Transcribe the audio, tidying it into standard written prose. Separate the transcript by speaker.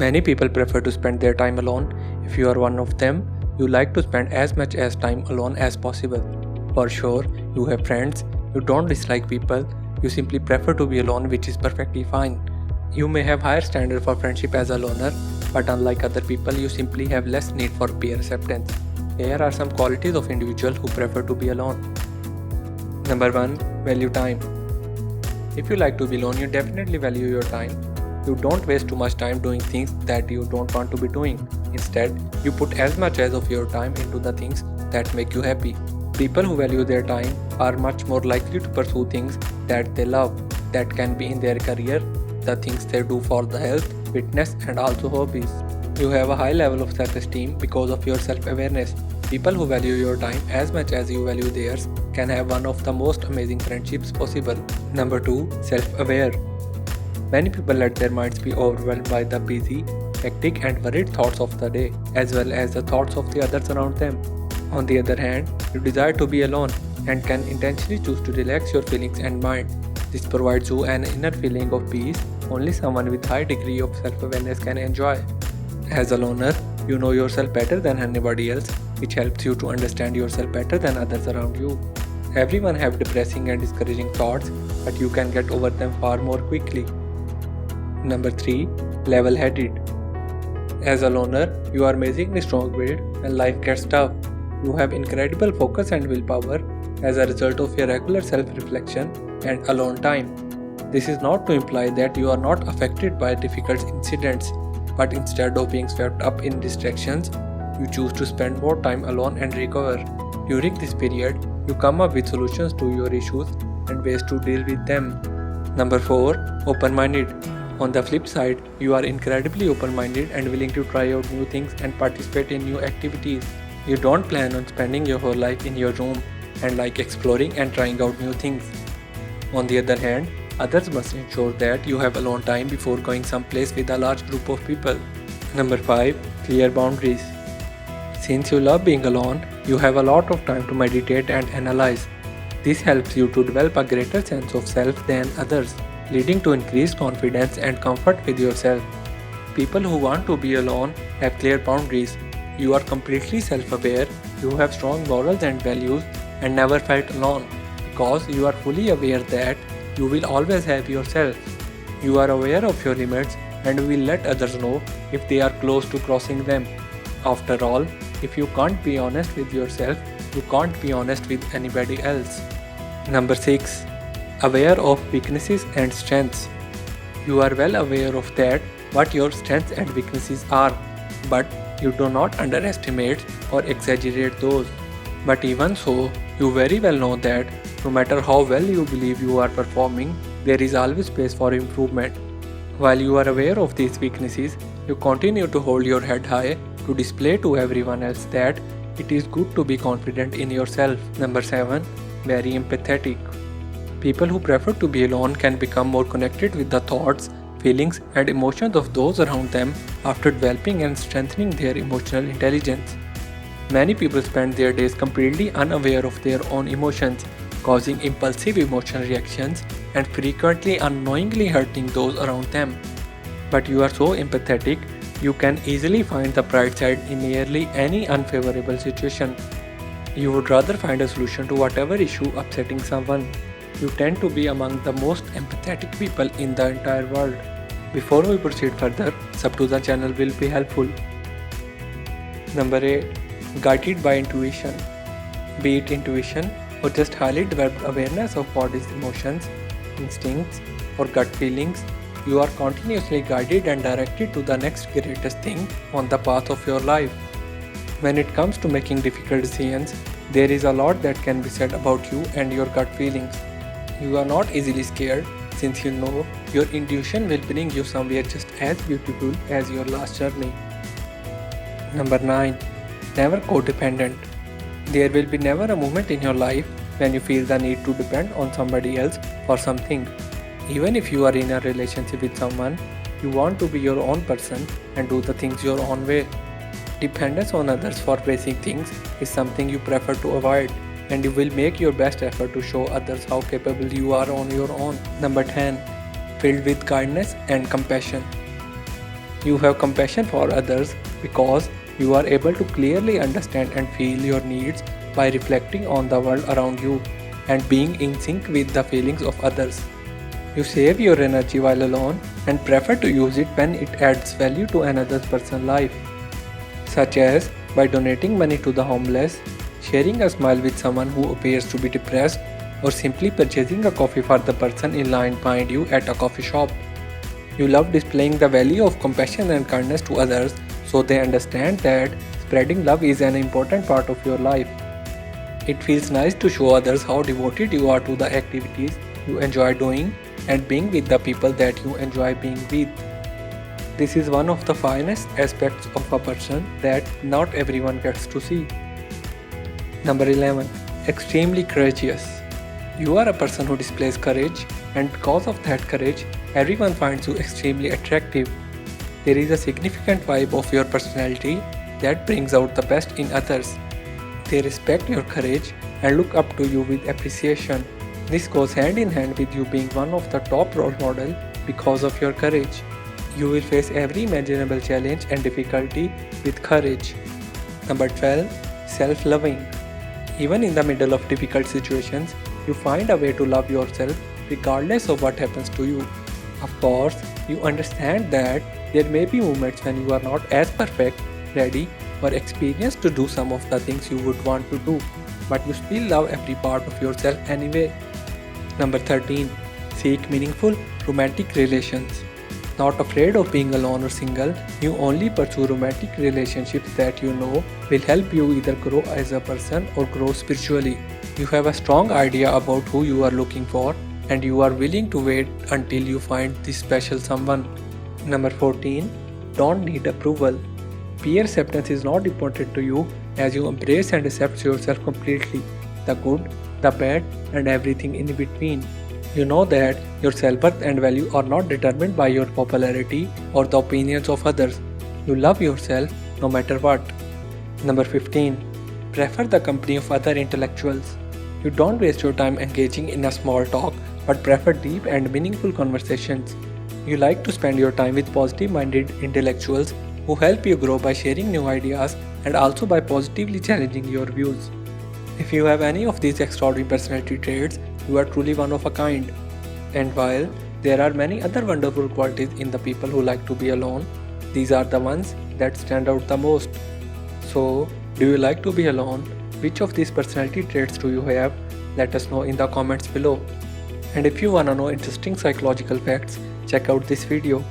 Speaker 1: Many people prefer to spend their time alone. If you are one of them, you like to spend as much as time alone as possible. For sure, you have friends, you don't dislike people, you simply prefer to be alone, which is perfectly fine. You may have higher standard for friendship as a loner, but unlike other people, you simply have less need for peer acceptance. Here are some qualities of individuals who prefer to be alone. Number 1. Value time. If you like to be alone, you definitely value your time. You don't waste too much time doing things that you don't want to be doing. Instead, you put as much as of your time into the things that make you happy. People who value their time are much more likely to pursue things that they love, that can be in their career, the things they do for the health, fitness, and also hobbies. You have a high level of self-esteem because of your self-awareness. People who value your time as much as you value theirs can have one of the most amazing friendships possible. Number 2. Self-aware. Many people let their minds be overwhelmed by the busy, hectic and worried thoughts of the day, as well as the thoughts of the others around them. On the other hand, you desire to be alone and can intentionally choose to relax your feelings and mind. This provides you an inner feeling of peace only someone with high degree of self-awareness can enjoy. As a loner, you know yourself better than anybody else, which helps you to understand yourself better than others around you. Everyone have depressing and discouraging thoughts, but you can get over them far more quickly. Number 3. Level-headed. As a loner, you are amazingly strong-willed when life gets tough. You have incredible focus and willpower as a result of your regular self-reflection and alone time. This is not to imply that you are not affected by difficult incidents, but instead of being swept up in distractions, you choose to spend more time alone and recover. During this period, you come up with solutions to your issues and ways to deal with them. Number 4. Open-minded. On the flip side, you are incredibly open-minded and willing to try out new things and participate in new activities. You don't plan on spending your whole life in your room and like exploring and trying out new things. On the other hand, others must ensure that you have alone time before going someplace with a large group of people. Number 5. Clear boundaries. Since you love being alone, you have a lot of time to meditate and analyze. This helps you to develop a greater sense of self than others, leading to increased confidence and comfort with yourself. People who want to be alone have clear boundaries. You are completely self-aware, you have strong morals and values, and never felt alone, because you are fully aware that you will always have yourself. You are aware of your limits and will let others know if they are close to crossing them. After all, if you can't be honest with yourself, you can't be honest with anybody else. Number 6. Aware of weaknesses and strengths. You are well aware of that, what your strengths and weaknesses are, but you do not underestimate or exaggerate those. But even so, you very well know that no matter how well you believe you are performing, there is always space for improvement. While you are aware of these weaknesses, you continue to hold your head high to display to everyone else that it is good to be confident in yourself. Number 7. Very empathetic. People who prefer to be alone can become more connected with the thoughts, feelings, and emotions of those around them after developing and strengthening their emotional intelligence. Many people spend their days completely unaware of their own emotions, causing impulsive emotional reactions and frequently unknowingly hurting those around them. But you are so empathetic, you can easily find the bright side in nearly any unfavorable situation. You would rather find a solution to whatever issue upsetting someone. You tend to be among the most empathetic people in the entire world. Before we proceed further, sub to the channel will be helpful. Number 8. Guided by intuition. Be it intuition or just highly developed awareness of body's emotions, instincts, or gut feelings, you are continuously guided and directed to the next greatest thing on the path of your life. When it comes to making difficult decisions, there is a lot that can be said about you and your gut feelings. You are not easily scared, since you know your intuition will bring you somewhere just as beautiful as your last journey. Number 9. Never codependent. There will be never a moment in your life when you feel the need to depend on somebody else for something. Even if you are in a relationship with someone, you want to be your own person and do the things your own way. Dependence on others for basic things is something you prefer to avoid, and you will make your best effort to show others how capable you are on your own. Number 10. Filled with kindness and compassion. You have compassion for others because you are able to clearly understand and feel your needs by reflecting on the world around you and being in sync with the feelings of others. You save your energy while alone and prefer to use it when it adds value to another person's life, such as by donating money to the homeless, sharing a smile with someone who appears to be depressed, or simply purchasing a coffee for the person in line behind you at a coffee shop. You love displaying the value of compassion and kindness to others so they understand that spreading love is an important part of your life. It feels nice to show others how devoted you are to the activities you enjoy doing and being with the people that you enjoy being with. This is one of the finest aspects of a person that not everyone gets to see. Number 11. Extremely courageous. You are a person who displays courage, and because of that courage, everyone finds you extremely attractive. There is a significant vibe of your personality that brings out the best in others. They respect your courage and look up to you with appreciation. This goes hand in hand with you being one of the top role models because of your courage. You will face every imaginable challenge and difficulty with courage. Number 12. Self-loving. Even in the middle of difficult situations, you find a way to love yourself regardless of what happens to you. Of course, you understand that there may be moments when you are not as perfect, ready, or experienced to do some of the things you would want to do, but you still love every part of yourself anyway. Number 13. Seek meaningful romantic relations. Not afraid of being alone or single, you only pursue romantic relationships that you know will help you either grow as a person or grow spiritually. You have a strong idea about who you are looking for, and you are willing to wait until you find this special someone. Number 14. Don't need approval. Peer acceptance is not important to you as you embrace and accept yourself completely, the good, the bad, and everything in between. You know that your self-worth and value are not determined by your popularity or the opinions of others. You love yourself no matter what. Number 15. Prefer the company of other intellectuals. You don't waste your time engaging in a small talk but prefer deep and meaningful conversations. You like to spend your time with positive-minded intellectuals who help you grow by sharing new ideas and also by positively challenging your views. If you have any of these extraordinary personality traits, you are truly one of a kind. And while there are many other wonderful qualities in the people who like to be alone, these are the ones that stand out the most. So, do you like to be alone? Which of these personality traits do you have? Let us know in the comments below. And if you wanna know interesting psychological facts, check out this video.